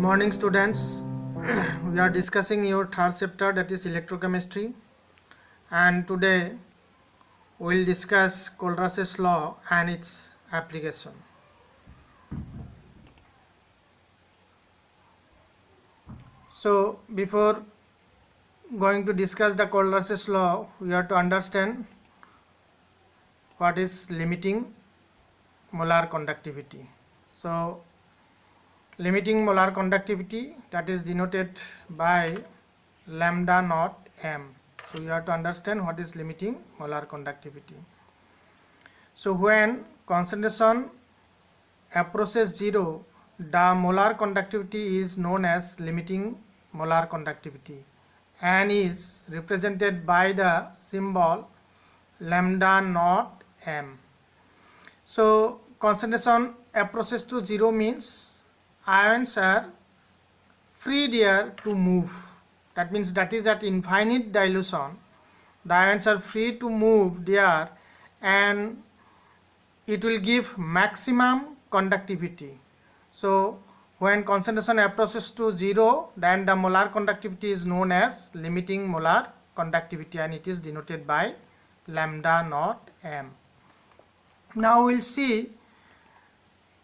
Morning students. We are discussing your third chapter, that is electrochemistry, and today we will discuss Kohlraasch's law and its application. So before going to discuss the Kohlraasch's law, we have to understand what is limiting molar conductivity. So limiting molar conductivity, that is denoted by lambda naught m. So you have to understand what is limiting molar conductivity. So when concentration approaches 0, the molar conductivity is known as limiting molar conductivity and is represented by the symbol lambda naught m. So concentration approaches to 0 means ions are free there to move. That means that is at infinite dilution. The ions are free to move there and it will give maximum conductivity. So when concentration approaches to 0, then the molar conductivity is known as limiting molar conductivity and it is denoted by lambda naught m. Now we will see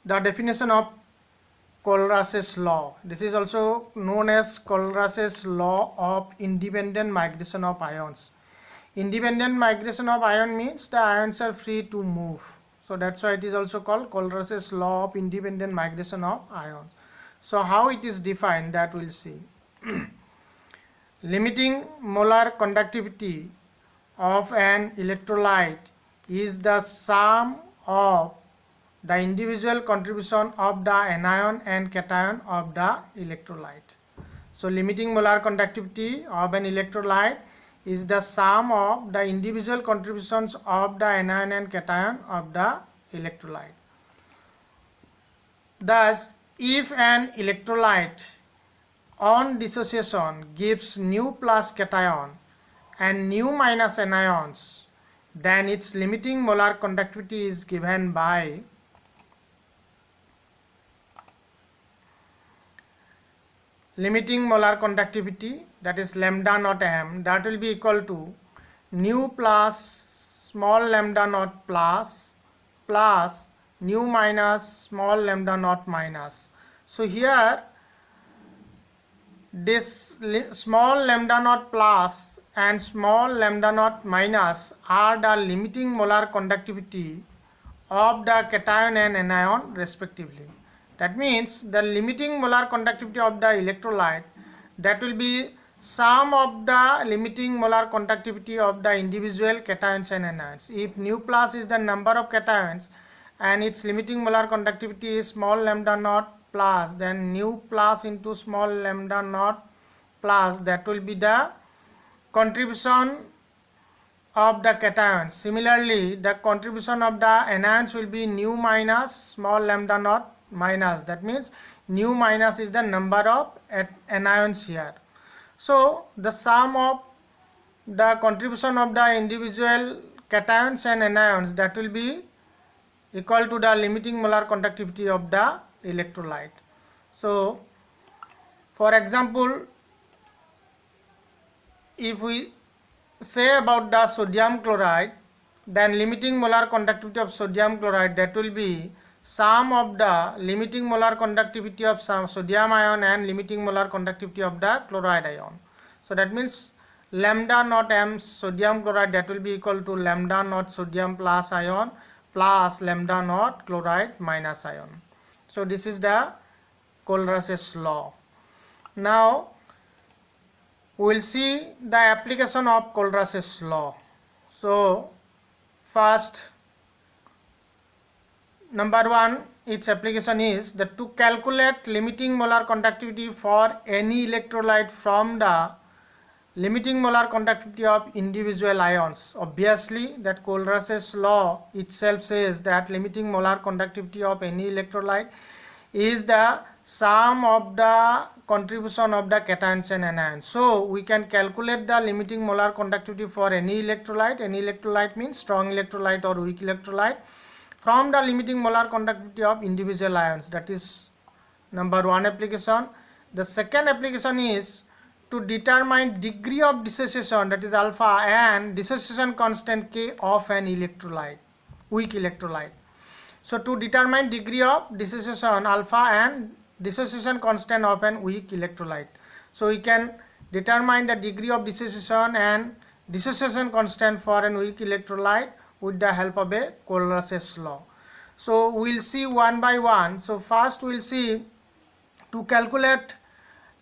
the definition of Kohlraasch's law. This is also known as Kohlraasch's law of independent migration of ions. Independent migration of ion means the ions are free to move. So that's why it is also called Kohlraasch's law of independent migration of ions. So how it is defined, that we'll see. Limiting molar conductivity of an electrolyte is the sum of the individual contribution of the anion and cation of the electrolyte. So limiting molar conductivity of an electrolyte is the sum of the individual contributions of the anion and cation of the electrolyte. Thus, if an electrolyte on dissociation gives nu plus cation and nu minus anions, then its limiting molar conductivity is given by limiting molar conductivity, that is lambda naught m, that will be equal to nu plus small lambda naught plus nu minus small lambda naught minus. So here this small lambda naught plus and small lambda naught minus are the limiting molar conductivity of the cation and anion respectively. That means the limiting molar conductivity of the electrolyte, that will be sum of the limiting molar conductivity of the individual cations and anions. If nu plus is the number of cations and its limiting molar conductivity is small lambda naught plus, then nu plus into small lambda naught plus, that will be the contribution of the cations. Similarly, the contribution of the anions will be nu minus small lambda naught minus. That means nu minus is the number of anions here. So the sum of the contribution of the individual cations and anions, that will be equal to the limiting molar conductivity of the electrolyte. So for example, if we say about the sodium chloride, then limiting molar conductivity of sodium chloride, that will be sum of the limiting molar conductivity of some sodium ion and limiting molar conductivity of the chloride ion. So that means lambda naught m sodium chloride, that will be equal to lambda naught sodium plus ion plus lambda naught chloride minus ion. So this is the Kohlraasch's law. Now we will see the application of Kohlraasch's law. So first, number one, its application is that to calculate limiting molar conductivity for any electrolyte from the limiting molar conductivity of individual ions. Obviously, that Kohlraasch's law itself says that limiting molar conductivity of any electrolyte is the sum of the contribution of the cations and anions. So we can calculate the limiting molar conductivity for any electrolyte. Any electrolyte means strong electrolyte or weak electrolyte, from the limiting molar conductivity of individual ions. That is number one application. The second application is to determine degree of dissociation, that is alpha, and dissociation constant K of an electrolyte, weak electrolyte. So to determine degree of dissociation alpha and dissociation constant of an weak electrolyte, so we can determine the degree of dissociation and dissociation constant for an weak electrolyte with the help of a Kohlraasch's law. So we'll see one by one. So first we'll see to calculate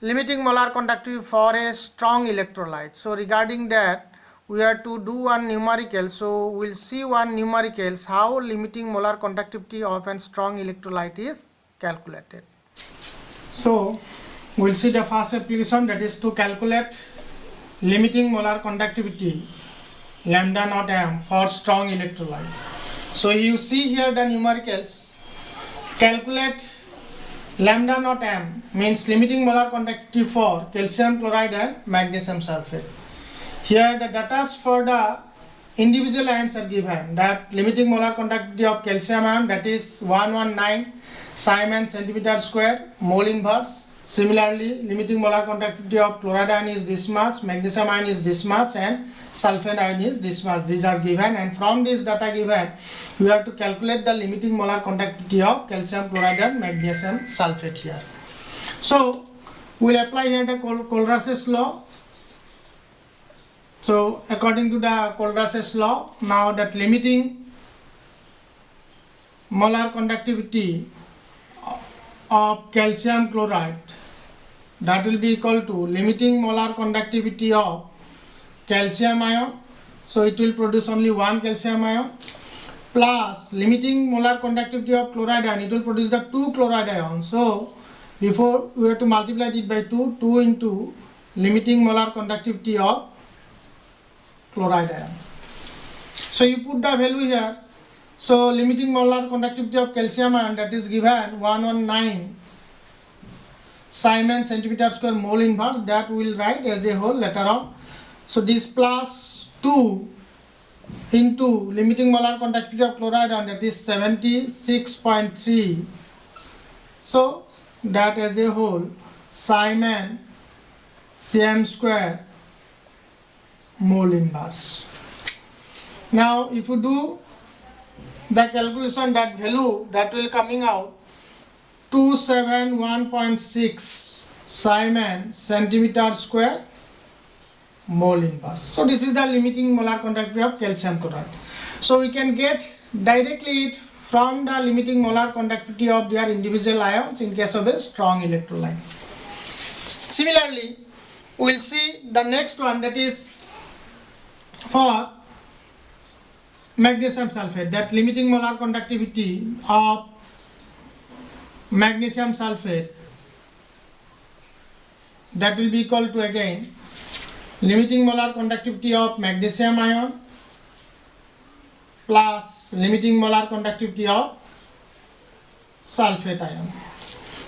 limiting molar conductivity for a strong electrolyte. So regarding that, we have to do one numerical. So we'll see one numericals how limiting molar conductivity of a strong electrolyte is calculated. So we'll see the first application, that is to calculate limiting molar conductivity lambda naught m for strong electrolyte. So you see here the numericals. Calculate lambda naught m means limiting molar conductivity for calcium chloride and magnesium sulfate. Here the data for the individual ions are given. That limiting molar conductivity of calcium ion, that is 119 Siemens centimeter square mole inverse. Similarly, limiting molar conductivity of chloride ion is this much, magnesium ion is this much, and sulfate ion is this much. These are given, and from this data given, we have to calculate the limiting molar conductivity of calcium chloride and magnesium sulfate here. So we'll apply here the Kohlraasch's law. So according to the Kohlraasch's law, now that limiting molar conductivity of calcium chloride, that will be equal to limiting molar conductivity of calcium ion, so it will produce only one calcium ion, plus limiting molar conductivity of chloride ion, it will produce the 2 chloride ions. So before we have to multiply it by 2 into limiting molar conductivity of chloride ion. So you put the value here. So limiting molar conductivity of calcium ion, that is given 119 Siemens centimeter square mole inverse, that we will write as a whole later on. So this plus 2 into limiting molar conductivity of chloride ion, that is 76.3. So that as a whole Siemens cm square mole inverse. Now if you do the calculation, that value that will coming out 271.6 Siemens centimeter square mole inverse. So this is the limiting molar conductivity of calcium chloride. So we can get directly it from the limiting molar conductivity of their individual ions in case of a strong electrolyte. Similarly, we will see the next one, that is for magnesium sulfate, that limiting molar conductivity of magnesium sulfate, that will be equal to again limiting molar conductivity of magnesium ion plus limiting molar conductivity of sulfate ion.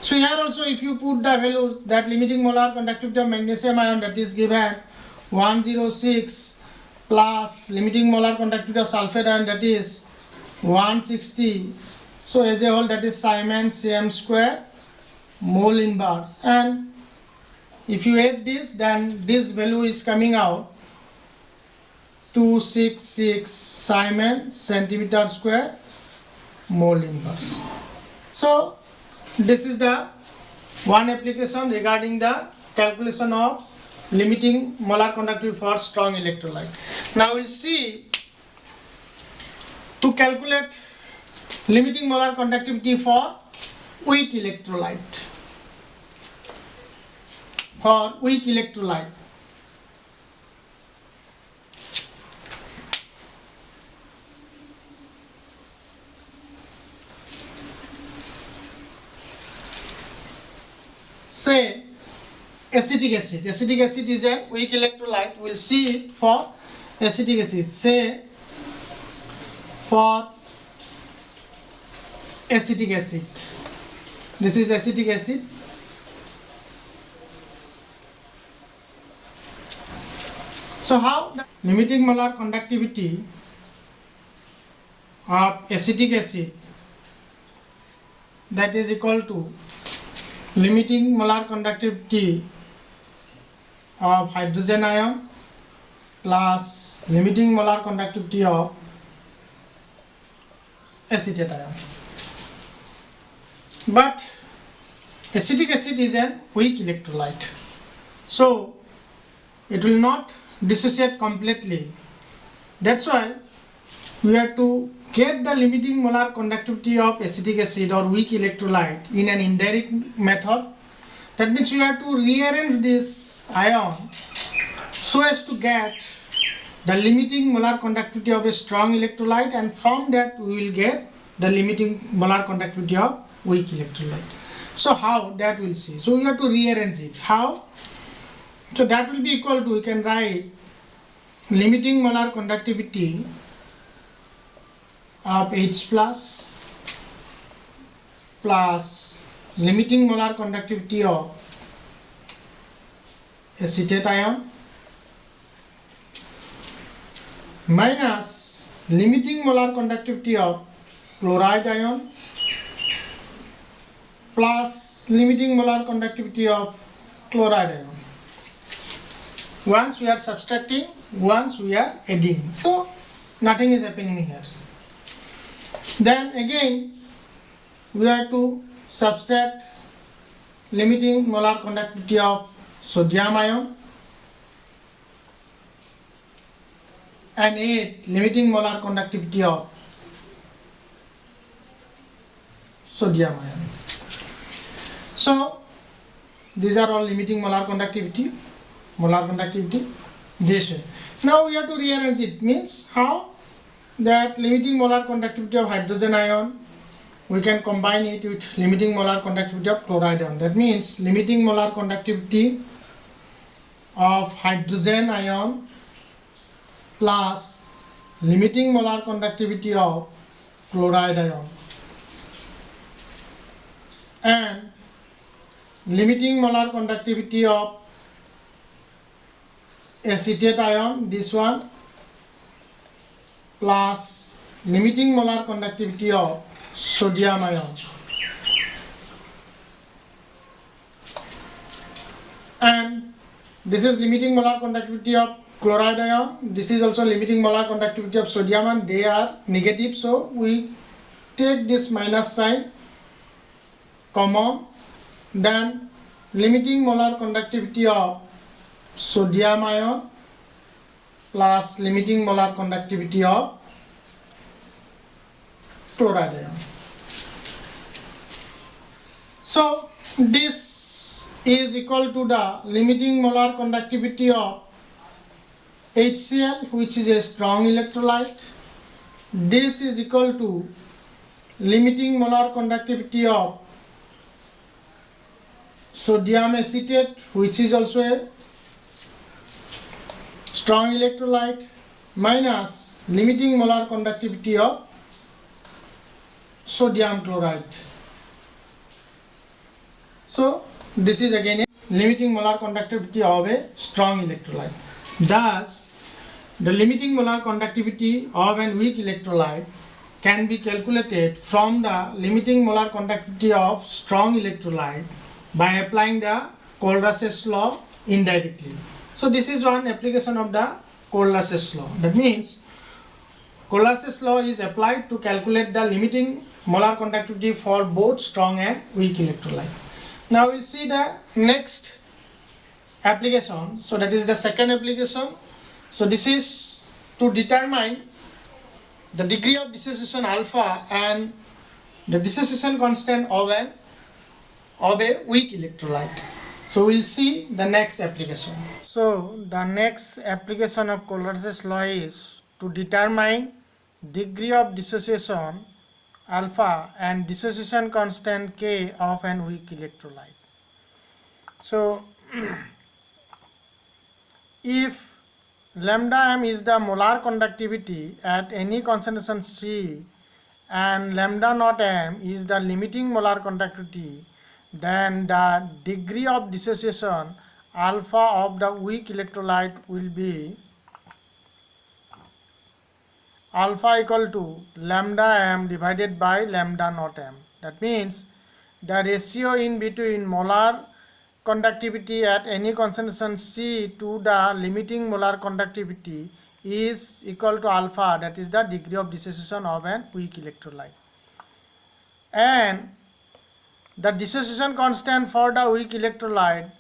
So here also if you put the values, that limiting molar conductivity of magnesium ion, that is given 106 plus limiting molar conductivity of sulfate ion, that is 160. So as a whole, that is Siemens cm square mole inverse, and if you add this, then this value is coming out 266 Siemens centimeter square mole inverse. So this is the one application regarding the calculation of limiting molar conductivity for strong electrolyte. Now we'll see to calculate limiting molar conductivity for weak electrolyte. For weak electrolyte, say acetic acid. Acetic acid is a weak electrolyte. We'll see it for acetic acid. Say for acetic acid, this is acetic acid. So how the limiting molar conductivity of acetic acid, that is equal to limiting molar conductivity of hydrogen ion plus limiting molar conductivity of acetate ion. But acetic acid is a weak electrolyte, so it will not dissociate completely. That's why we have to get the limiting molar conductivity of acetic acid or weak electrolyte in an indirect method. That means you have to rearrange this ion so as to get the limiting molar conductivity of a strong electrolyte, and from that we will get the limiting molar conductivity of weak electrolyte. So how that we'll see. So we have to rearrange it. How? So that will be equal to, we can write limiting molar conductivity of H plus limiting molar conductivity of acetate ion minus limiting molar conductivity of chloride ion plus limiting molar conductivity of chloride ion. Once we are subtracting, once we are adding, so nothing is happening here. Then again we have to subtract limiting molar conductivity of sodium ion and add limiting molar conductivity of sodium ion. So these are all limiting molar conductivity this way. Now we have to rearrange it. Means how? That limiting molar conductivity of hydrogen ion, we can combine it with limiting molar conductivity of chloride ion. That means limiting molar conductivity of hydrogen ion plus limiting molar conductivity of chloride ion and limiting molar conductivity of acetate ion, this one, plus limiting molar conductivity of sodium ion, and this is limiting molar conductivity of chloride ion, this is also limiting molar conductivity of sodium ion. They are negative, so we take this minus sign common. Then limiting molar conductivity of sodium ion plus limiting molar conductivity of chloride ion. So this is equal to the limiting molar conductivity of HCl, which is a strong electrolyte. This is equal to limiting molar conductivity of sodium acetate, which is also a strong electrolyte, minus limiting molar conductivity of sodium chloride. So this is again a limiting molar conductivity of a strong electrolyte. Thus the limiting molar conductivity of an weak electrolyte can be calculated from the limiting molar conductivity of strong electrolyte by applying the Cold-Russell's law indirectly. So this is one application of the Cold-Russell's law. That means Cold-Russell's law is applied to calculate the limiting molar conductivity for both strong and weak electrolyte. Now we'll see the next application. So that is the second application. So this is to determine the degree of dissociation alpha and the dissociation constant of a weak electrolyte. So we'll see the next application. So the next application of Cold-Russell's law is to determine degree of dissociation alpha and dissociation constant K of an weak electrolyte. So if lambda m is the molar conductivity at any concentration C and lambda naught m is the limiting molar conductivity, then the degree of dissociation alpha of the weak electrolyte will be alpha equal to lambda m divided by lambda naught m. That means the ratio in between molar conductivity at any concentration C to the limiting molar conductivity is equal to alpha, that is the degree of dissociation of an weak electrolyte. And the dissociation constant for the weak electrolyte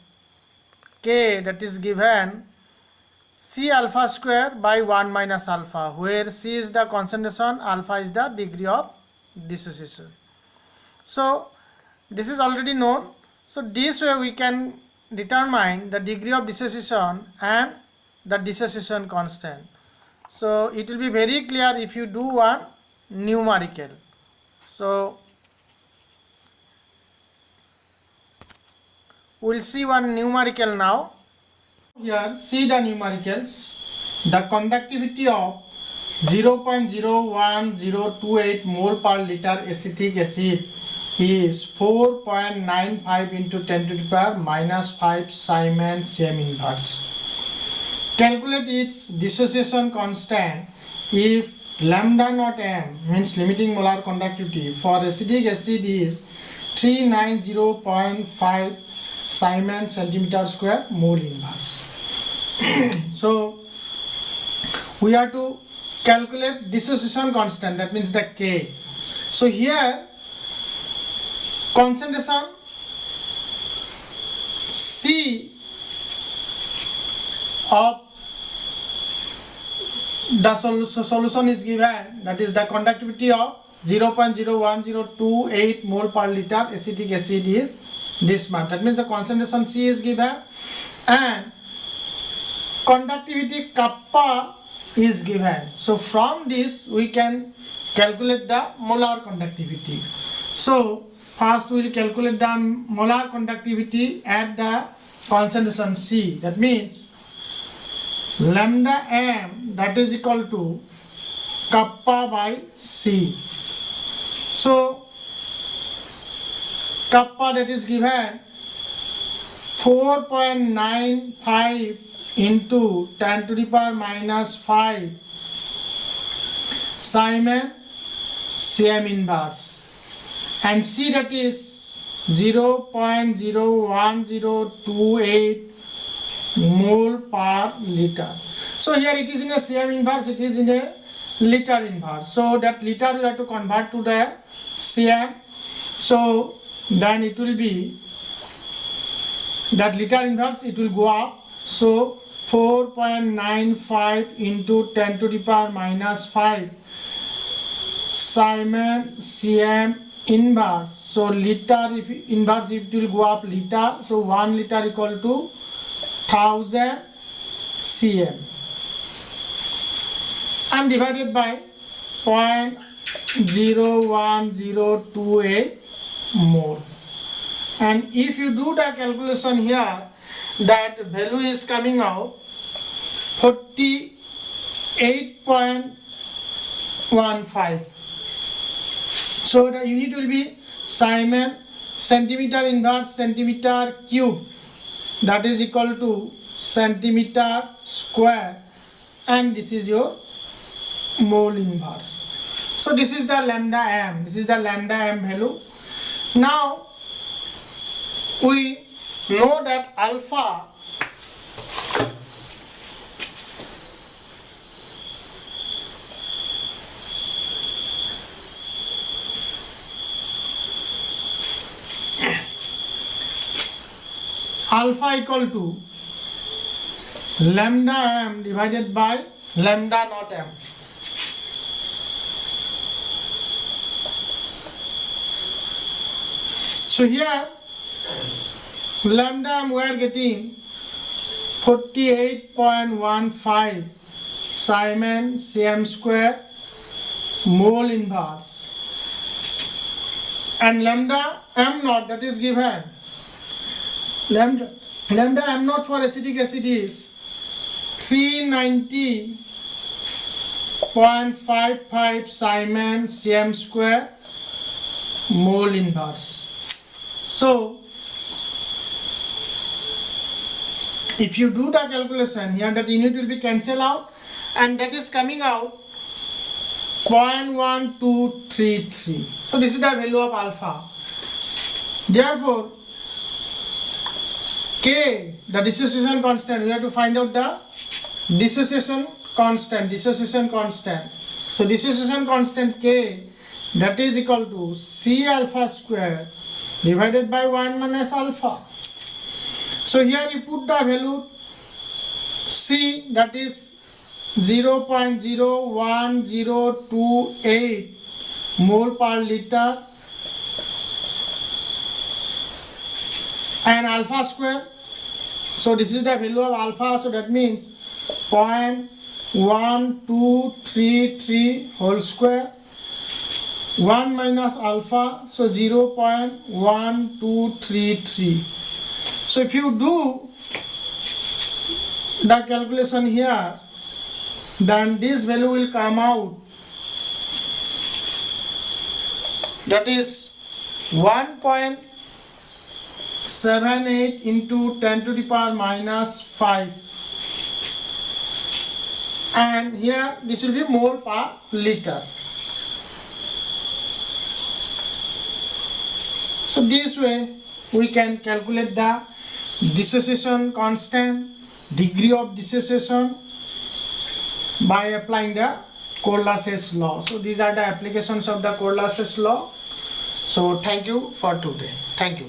K, that is given C alpha square by 1 minus alpha, where C is the concentration, alpha is the degree of dissociation. So this is already known. So this way we can determine the degree of dissociation and the dissociation constant. So it will be very clear if you do one numerical. So we'll see one numerical now. Here see the numericals. The conductivity of 0.01028 mole per liter acetic acid is 4.95 into 10 to the power minus 5 Simon CM inverse. Calculate its dissociation constant if lambda naught m means limiting molar conductivity for acetic acid is 390.5 Simon centimeter square mole inverse. So we have to calculate dissociation constant, that means the K. So here concentration C of the solution is given, that is the conductivity of 0.01028 mole per liter acetic acid is this much. That means the concentration C is given and conductivity kappa is given. So from this we can calculate the molar conductivity. So first we will calculate the molar conductivity at the concentration C. That means lambda m, that is equal to kappa by C. So kappa, that is given 4.95 into 10 to the power minus 5 Simon CM inverse, and C, that is 0.01028 mole per liter. So here it is in a CM inverse, it is in a liter inverse. So that liter we have to convert to the CM. So then it will be that liter inverse, it will go up. So 4.95 into 10 to the power minus 5 Simon CM inverse. So liter, if inverse, it will go up liter. So 1 liter equal to 1000 cm and divided by 0.01028 mole. And if you do the calculation here, that value is coming out 48.15. So the unit will be Simon centimeter inverse centimeter cube, that is equal to centimeter square, and this is your mole inverse. So this is the lambda m, this is the lambda m value. Now we know that alpha equal to lambda m divided by lambda naught m. So here lambda m we are getting 48.15 Simon cm square mole inverse, and lambda m naught, that is given lambda m naught for acetic acid is 390.55 Simon cm square mole inverse. So if you do the calculation here, that unit will be cancelled out, and that is coming out 0.1233. So this is the value of alpha. Therefore, K, the dissociation constant, we have to find out the dissociation constant. So dissociation constant K, that is equal to C alpha square divided by 1 minus alpha. So here you put the value C, that is 0.01028 mole per liter, and alpha square. So this is the value of alpha, so that means 0.1233 whole square, 1 minus alpha, so 0.1233. So if you do the calculation here, then this value will come out, that is 1.78 into 10 to the power minus 5, and here this will be mole per liter. So this way we can calculate the dissociation constant, degree of dissociation, by applying the Corlace's law. So these are the applications of the Corlace's law. So thank you for today. Thank you.